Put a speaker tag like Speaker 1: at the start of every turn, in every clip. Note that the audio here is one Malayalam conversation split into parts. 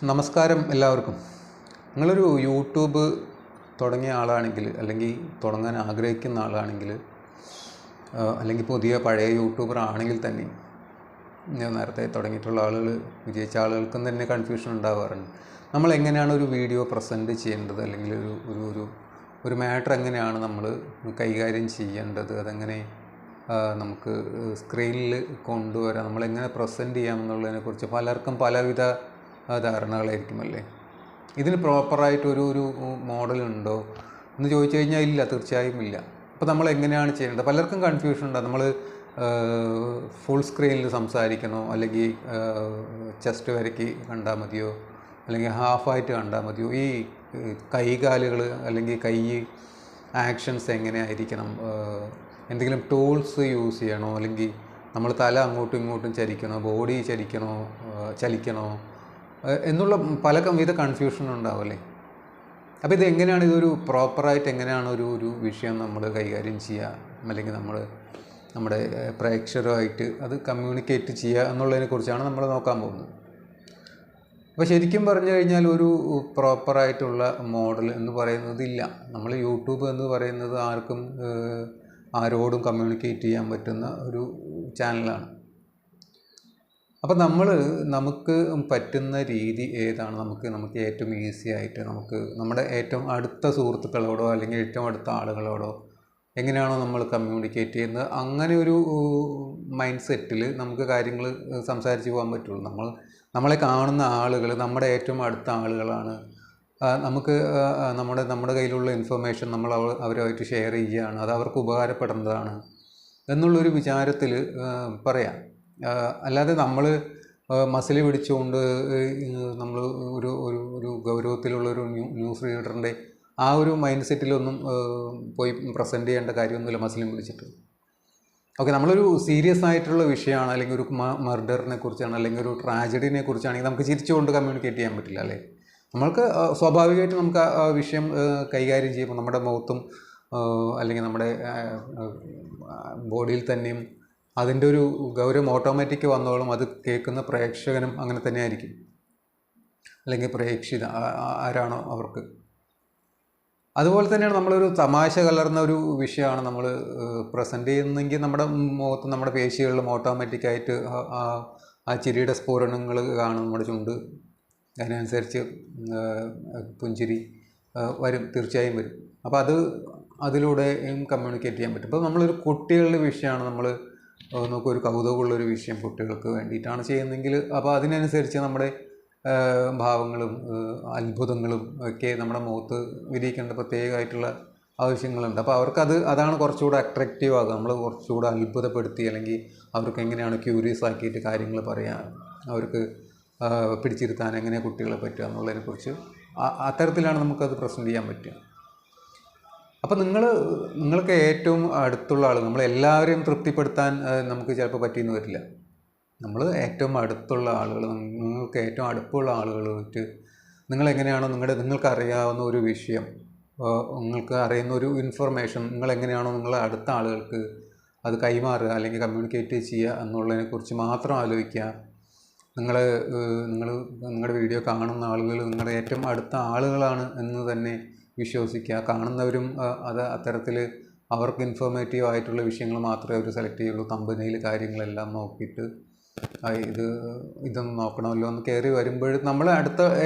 Speaker 1: നമസ്കാരം എല്ലാവർക്കും. നിങ്ങളൊരു യൂട്യൂബ് തുടങ്ങിയ ആളാണെങ്കിൽ, അല്ലെങ്കിൽ തുടങ്ങാൻ ആഗ്രഹിക്കുന്ന ആളാണെങ്കിൽ, അല്ലെങ്കിൽ പുതിയ പഴയ യൂട്യൂബർ ആണെങ്കിൽ തന്നെ ഞാൻ നേരത്തെ തുടങ്ങിയിട്ടുള്ള ആളുകൾ, വിജയിച്ച ആളുകൾക്കും തന്നെ കൺഫ്യൂഷൻ ഉണ്ടാവാറുണ്ട്. നമ്മൾ എങ്ങനെയാണ് ഒരു വീഡിയോ പ്രസൻറ്റ് ചെയ്യേണ്ടത്, അല്ലെങ്കിൽ ഒരു ഒരു ഒരു ഒരു മാറ്റർ എങ്ങനെയാണ് നമ്മൾ കൈകാര്യം ചെയ്യേണ്ടത്, അതെങ്ങനെ നമുക്ക് സ്ക്രീനിൽ കൊണ്ടുവരാം, നമ്മളെങ്ങനെ പ്രസൻറ്റ് ചെയ്യാമെന്നുള്ളതിനെക്കുറിച്ച് പലർക്കും പലവിധ ധാരണകളായിരിക്കുമല്ലേ. ഇതിന് പ്രോപ്പറായിട്ടൊരു ഒരു മോഡലുണ്ടോ എന്ന് ചോദിച്ചു കഴിഞ്ഞാൽ ഇല്ല, തീർച്ചയായും ഇല്ല. അപ്പോൾ നമ്മൾ എങ്ങനെയാണ് ചെയ്യേണ്ടത്? പലർക്കും കൺഫ്യൂഷൻ ഉണ്ട്. നമ്മൾ ഫുൾ സ്ക്രീനിൽ സംസാരിക്കണോ, അല്ലെങ്കിൽ ചെസ്റ്റ് വരയ്ക്ക് കണ്ടാൽ മതിയോ, അല്ലെങ്കിൽ ഹാഫായിട്ട് കണ്ടാൽ മതിയോ, ഈ കൈകാലുകൾ അല്ലെങ്കിൽ കൈ ആക്ഷൻസ് എങ്ങനെയായിരിക്കണം, എന്തെങ്കിലും ടൂൾസ് യൂസ് ചെയ്യണോ, അല്ലെങ്കിൽ നമ്മൾ തല അങ്ങോട്ടും ഇങ്ങോട്ടും ചലിക്കണോ, ബോഡി ചലിക്കണോ എന്നുള്ള പല വിധ കൺഫ്യൂഷൻ ഉണ്ടാവുമല്ലേ. അപ്പോൾ ഇതെങ്ങനെയാണ്, ഇതൊരു പ്രോപ്പറായിട്ട് എങ്ങനെയാണ് ഒരു വിഷയം നമ്മൾ കൈകാര്യം ചെയ്യുക, അല്ലെങ്കിൽ നമ്മുടെ പ്രേക്ഷകരുമായിട്ട് അത് കമ്മ്യൂണിക്കേറ്റ് ചെയ്യുക എന്നുള്ളതിനെക്കുറിച്ചാണ് നമ്മൾ നോക്കാൻ പോകുന്നത്. അപ്പോൾ ശരിക്കും പറഞ്ഞു കഴിഞ്ഞാൽ ഒരു പ്രോപ്പറായിട്ടുള്ള മോഡൽ എന്ന് പറയുന്നത് ഇല്ല. നമ്മൾ യൂട്യൂബ് എന്ന് പറയുന്നത് ആരോടും കമ്മ്യൂണിക്കേറ്റ് ചെയ്യാൻ പറ്റുന്ന ഒരു ചാനലാണ്. അപ്പോൾ നമുക്ക് പറ്റുന്ന രീതി ഏതാണ്, നമുക്ക് ഏറ്റവും ഈസി ആയിട്ട് നമ്മുടെ ഏറ്റവും അടുത്ത സുഹൃത്തുക്കളോടോ അല്ലെങ്കിൽ ഏറ്റവും അടുത്ത ആളുകളോടോ എങ്ങനെയാണോ നമ്മൾ കമ്മ്യൂണിക്കേറ്റ് ചെയ്യുന്നത്, അങ്ങനെ ഒരു മൈൻഡ് സെറ്റിൽ നമുക്ക് കാര്യങ്ങൾ സംസാരിച്ച് പോകാൻ പറ്റുള്ളൂ. നമ്മളെ കാണുന്ന ആളുകൾ നമ്മുടെ ഏറ്റവും അടുത്ത ആളുകളാണ്. നമുക്ക് നമ്മുടെ കയ്യിലുള്ള ഇൻഫർമേഷൻ നമ്മൾ അവരുമായിട്ട് ഷെയർ ചെയ്യുകയാണ്, അത് അവർക്ക് ഉപകാരപ്പെടുന്നതാണ് എന്നുള്ളൊരു വിചാരത്തിൽ പറയാം. അല്ലാതെ നമ്മൾ മസിൽ പിടിച്ചുകൊണ്ട് നമ്മൾ ഒരു ഗൗരവത്തിലുള്ളൊരു ന്യൂസ് റീഡറിൻ്റെ ആ ഒരു മൈൻഡ് സെറ്റിലൊന്നും പോയി പ്രസൻറ്റ് ചെയ്യേണ്ട കാര്യമൊന്നുമില്ല മസിലും പിടിച്ചിട്ട്. ഓക്കെ, നമ്മളൊരു സീരിയസ് ആയിട്ടുള്ള വിഷയമാണ്, അല്ലെങ്കിൽ ഒരു മർഡറിനെ കുറിച്ചാണ്, അല്ലെങ്കിൽ ഒരു ട്രാജഡിനെ കുറിച്ചാണെങ്കിൽ നമുക്ക് ചിരിച്ചുകൊണ്ട് കമ്മ്യൂണിക്കേറ്റ് ചെയ്യാൻ പറ്റില്ല അല്ലേ. നമ്മൾക്ക് സ്വാഭാവികമായിട്ട് നമുക്ക് ആ വിഷയം കൈകാര്യം ചെയ്യുമ്പോൾ നമ്മുടെ മുഖത്തും അല്ലെങ്കിൽ നമ്മുടെ ബോഡിയിൽ തന്നെയും അതിൻ്റെ ഒരു ഗൗരവം ഓട്ടോമാറ്റിക് വന്നോളും. അത് കേൾക്കുന്ന പ്രേക്ഷകനും അങ്ങനെ തന്നെ ആയിരിക്കും, അല്ലെങ്കിൽ പ്രേക്ഷിത ആരാണോ അവർക്ക്. അതുപോലെ തന്നെയാണ് നമ്മളൊരു തമാശ കലർന്ന ഒരു വിഷയമാണ് നമ്മൾ പ്രസൻറ്റ് ചെയ്യുന്നതെങ്കിൽ നമ്മുടെ മുഖത്ത് നമ്മുടെ പേശികളിലും ഓട്ടോമാറ്റിക്കായിട്ട് ആ ചിരിയുടെ സ്ഫുരണങ്ങൾ കാണും, നമ്മുടെ ചുണ്ട്, അതിനനുസരിച്ച് പുഞ്ചിരി വരും, തീർച്ചയായും വരും. അപ്പോൾ അതിലൂടെയും കമ്മ്യൂണിക്കേറ്റ് ചെയ്യാൻ പറ്റും. ഇപ്പോൾ നമ്മളൊരു കുട്ടികളുടെ വിഷയമാണ് നമുക്കൊരു കൗതുകമുള്ളൊരു വിഷയം കുട്ടികൾക്ക് വേണ്ടിയിട്ടാണ് ചെയ്യുന്നതെങ്കിൽ, അപ്പോൾ അതിനനുസരിച്ച് നമ്മുടെ ഭാവങ്ങളും അത്ഭുതങ്ങളും ഒക്കെ നമ്മുടെ മുഖത്ത് വിരിയിക്കേണ്ട പ്രത്യേകമായിട്ടുള്ള ആവശ്യങ്ങളുണ്ട്. അപ്പോൾ അതാണ് കുറച്ചുകൂടെ അട്രാക്റ്റീവ് ആകുക. നമ്മൾ കുറച്ചുകൂടെ അത്ഭുതപ്പെടുത്തി, അല്ലെങ്കിൽ അവർക്ക് എങ്ങനെയാണ് ക്യൂരിയസ് ആക്കിയിട്ട് കാര്യങ്ങൾ പറയാൻ, അവർക്ക് പിടിച്ചിരുത്താൻ എങ്ങനെ കുട്ടികളെ പറ്റുക എന്നുള്ളതിനെക്കുറിച്ച് അത്തരത്തിലാണ് നമുക്കത് പ്രസൻറ്റ് ചെയ്യാൻ പറ്റുക. അപ്പോൾ നിങ്ങൾക്ക് ഏറ്റവും അടുത്തുള്ള ആൾ, നമ്മളെല്ലാവരെയും തൃപ്തിപ്പെടുത്താൻ നമുക്ക് ചിലപ്പോൾ പറ്റിയെന്ന് വരില്ല. നമ്മൾ ഏറ്റവും അടുത്തുള്ള ആളുകൾ, നിങ്ങൾക്ക് ഏറ്റവും അടുപ്പമുള്ള ആളുകളായിട്ട് നിങ്ങളെങ്ങനെയാണോ നിങ്ങൾക്ക് അറിയാവുന്ന ഒരു വിഷയം, നിങ്ങൾക്ക് അറിയുന്ന ഒരു ഇൻഫർമേഷൻ നിങ്ങളെങ്ങനെയാണോ നിങ്ങളെ അടുത്ത ആളുകൾക്ക് അത് കൈമാറുക അല്ലെങ്കിൽ കമ്മ്യൂണിക്കേറ്റ് ചെയ്യുക എന്നുള്ളതിനെക്കുറിച്ച് മാത്രം ആലോചിക്കുക. നിങ്ങളുടെ വീഡിയോ കാണുന്ന ആളുകൾ നിങ്ങളുടെ ഏറ്റവും അടുത്ത ആളുകളാണ് എന്ന് തന്നെ വിശ്വസിക്കുക. കാണുന്നവരും അത്തരത്തിൽ അവർക്ക് ഇൻഫോർമേറ്റീവ് ആയിട്ടുള്ള വിഷയങ്ങൾ മാത്രമേ അവർ സെലക്ട് ചെയ്യുള്ളൂ. തമ്പനയിൽ കാര്യങ്ങളെല്ലാം നോക്കിയിട്ട് ഇതൊന്നും നോക്കണമല്ലോ എന്ന് കയറി വരുമ്പോൾ നമ്മളെ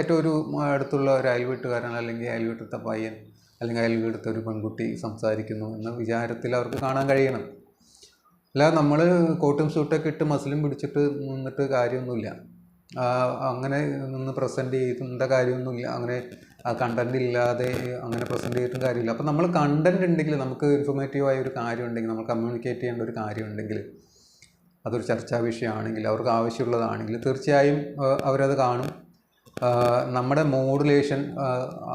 Speaker 1: ഏറ്റവും അടുത്തുള്ള ഒരു അയൽവീട്ടുകാരൻ, അല്ലെങ്കിൽ അയൽവീട്ടത്തെ പയ്യൻ, അല്ലെങ്കിൽ അയൽവീട്ടത്തെ ഒരു പെൺകുട്ടി സംസാരിക്കുന്നു എന്ന വിചാരത്തിൽ അവർക്ക് കാണാൻ കഴിയണം. അല്ലാതെ നമ്മൾ കോട്ടും സൂട്ടൊക്കെ ഇട്ട് മസിലും പിടിച്ചിട്ട് നിന്നിട്ട് കാര്യമൊന്നുമില്ല. അങ്ങനെ നിന്ന് പ്രസൻറ്റ് ചെയ്യേണ്ട കാര്യമൊന്നുമില്ല. അങ്ങനെ കണ്ടൻറ് ഇല്ലാതെ അങ്ങനെ പ്രസൻറ്റ് ചെയ്തിട്ടും കാര്യമില്ല. അപ്പോൾ നമ്മൾ കണ്ടൻറ് ഉണ്ടെങ്കിൽ, നമുക്ക് ഇൻഫോർമേറ്റീവായ ഒരു കാര്യം ഉണ്ടെങ്കിൽ, നമ്മൾ കമ്മ്യൂണിക്കേറ്റ് ചെയ്യേണ്ട ഒരു കാര്യം ഉണ്ടെങ്കിൽ, അതൊരു ചർച്ചാ വിഷയമാണെങ്കിൽ, അവർക്ക് ആവശ്യമുള്ളതാണെങ്കിൽ തീർച്ചയായും അവരത് കാണും. നമ്മുടെ മോഡുലേഷൻ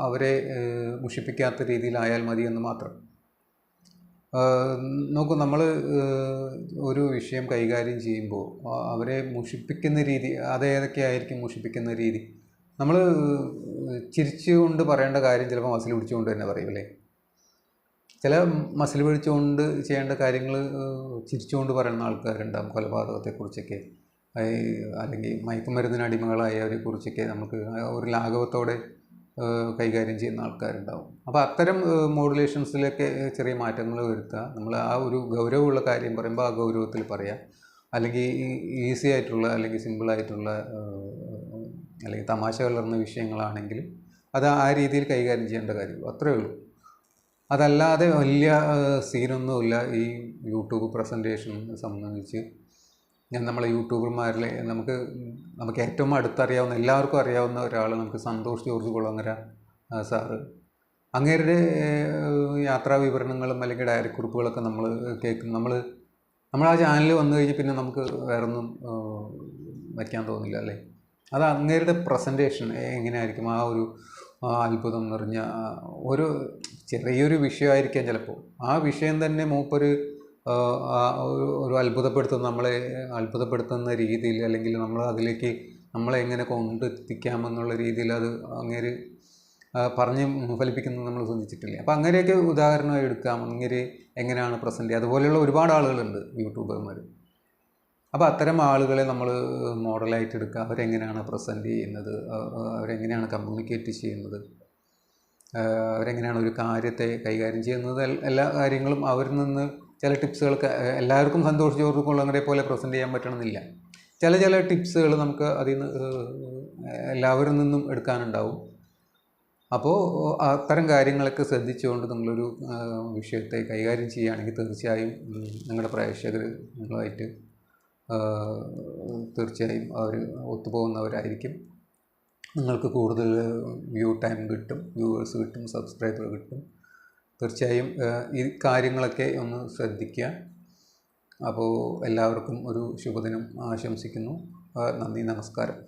Speaker 1: അവരെ മുഷിപ്പിക്കാത്ത രീതിയിലായാൽ മതി എന്ന് മാത്രം. നോക്കൂ, നമ്മൾ ഒരു വിഷയം കൈകാര്യം ചെയ്യുമ്പോൾ അവരെ മുഷിപ്പിക്കുന്ന രീതി, അതേതൊക്കെയായിരിക്കും മുഷിപ്പിക്കുന്ന രീതി? നമ്മൾ ചിരിച്ചുകൊണ്ട് പറയേണ്ട കാര്യം ചിലപ്പോൾ മസിൽ പിടിച്ചുകൊണ്ട് തന്നെ പറയും അല്ലേ. ചില മസിൽ പിടിച്ചുകൊണ്ട് ചെയ്യേണ്ട കാര്യങ്ങൾ ചിരിച്ചുകൊണ്ട് പറയുന്ന ആൾക്കാരുണ്ടാകും. കൊലപാതകത്തെക്കുറിച്ചൊക്കെ അല്ലെങ്കിൽ മയക്കുമരുന്നിന് അടിമകളായവരെ കുറിച്ചൊക്കെ നമുക്ക് ഒരു ലാഘവത്തോടെ കൈകാര്യം ചെയ്യുന്ന ആൾക്കാരുണ്ടാവും. അപ്പോൾ അത്തരം മോഡുലേഷൻസിലൊക്കെ ചെറിയ മാറ്റങ്ങൾ വരുത്തുക. നമ്മൾ ആ ഒരു ഗൗരവമുള്ള കാര്യം പറയുമ്പോൾ ആ ഗൗരവത്തിൽ പറയാം. അല്ലെങ്കിൽ ഈസി ആയിട്ടുള്ള അല്ലെങ്കിൽ സിമ്പിളായിട്ടുള്ള അല്ലെങ്കിൽ തമാശ കലർന്ന വിഷയങ്ങളാണെങ്കിൽ അത് ആ രീതിയിൽ കൈകാര്യം ചെയ്യേണ്ട കാര്യമുള്ളൂ. അത്രയേ ഉള്ളൂ. അതല്ലാതെ വലിയ സീനൊന്നുമില്ല ഈ യൂട്യൂബ് പ്രസൻറ്റേഷൻ സംബന്ധിച്ച്. നമ്മളെ യൂട്യൂബർമാരിലെ നമുക്ക് ഏറ്റവും അടുത്തറിയാവുന്ന എല്ലാവർക്കും അറിയാവുന്ന ഒരാൾ നമുക്ക് സന്തോഷ് ജോർജ് കുളങ്ങര സാറ്. അങ്ങേരുടെ യാത്രാ വിവരണങ്ങളും അല്ലെങ്കിൽ ഡയറി കുറിപ്പുകളൊക്കെ നമ്മൾ കേൾക്കും. നമ്മൾ ആ ചാനൽ വന്നു കഴിഞ്ഞ് പിന്നെ നമുക്ക് വേറൊന്നും വയ്ക്കാൻ തോന്നില്ല അല്ലേ. അത് അങ്ങേരുടെ പ്രസൻറ്റേഷൻ എങ്ങനെയായിരിക്കും, ആ ഒരു അത്ഭുതം നിറഞ്ഞ ഒരു ചെറിയൊരു വിഷയമായിരിക്കാം ചിലപ്പോൾ. ആ വിഷയം തന്നെ മൂപ്പൊരു ഒരു നമ്മളെ അത്ഭുതപ്പെടുത്തുന്ന രീതിയിൽ, അല്ലെങ്കിൽ നമ്മൾ അതിലേക്ക് നമ്മളെ എങ്ങനെ കൊണ്ടെത്തിക്കാമെന്നുള്ള രീതിയിൽ അത് അങ്ങേര് പറഞ്ഞ് ഫലിപ്പിക്കുന്നത് നമ്മൾ ശ്രദ്ധിച്ചിട്ടില്ലേ. അപ്പോൾ അങ്ങനെയൊക്കെ ഉദാഹരണമായി എടുക്കാം. അങ്ങേര് എങ്ങനെയാണ് പ്രസൻറ്റ് ചെയ്യുക, അതുപോലെയുള്ള ഒരുപാട് ആളുകളുണ്ട് യൂട്യൂബർമാർ. അപ്പോൾ അത്തരം ആളുകളെ നമ്മൾ മോഡലായിട്ട് എടുക്കുക. അവരെങ്ങനെയാണ് പ്രസൻറ്റ് ചെയ്യുന്നത്, അവരെങ്ങനെയാണ് കമ്മ്യൂണിക്കേറ്റ് ചെയ്യുന്നത്, അവരെങ്ങനെയാണ് ഒരു കാര്യത്തെ കൈകാര്യം ചെയ്യുന്നത്, എല്ലാ കാര്യങ്ങളും അവരിൽ നിന്ന് ചില ടിപ്സുകൾക്ക്. എല്ലാവർക്കും സന്തോഷ് ജോർജ് കുളങ്ങരെ പോലെ പ്രസൻറ്റ് ചെയ്യാൻ പറ്റണമെന്നില്ല. ചില ടിപ്സുകൾ നമുക്ക് അതിൽ നിന്ന് എല്ലാവരിൽ നിന്നും എടുക്കാനുണ്ടാവും. അപ്പോൾ അത്തരം കാര്യങ്ങളൊക്കെ ശ്രദ്ധിച്ചുകൊണ്ട് നിങ്ങളൊരു വിഷയത്തെ കൈകാര്യം ചെയ്യുകയാണെങ്കിൽ തീർച്ചയായും നിങ്ങളുടെ പ്രേക്ഷകർ നിങ്ങളുമായിട്ട് തീർച്ചയായും അവർ ഒത്തുപോകുന്നവരായിരിക്കും. നിങ്ങൾക്ക് കൂടുതൽ വ്യൂ ടൈം കിട്ടും, വ്യൂവേഴ്സ് കിട്ടും, സബ്സ്ക്രൈബർ കിട്ടും. തീർച്ചയായും ഈ കാര്യങ്ങളൊക്കെ ഒന്ന് ശ്രദ്ധിക്കുക. അപ്പോൾ എല്ലാവർക്കും ഒരു ശുഭദിനം ആശംസിക്കുന്നു. നന്ദി, നമസ്കാരം.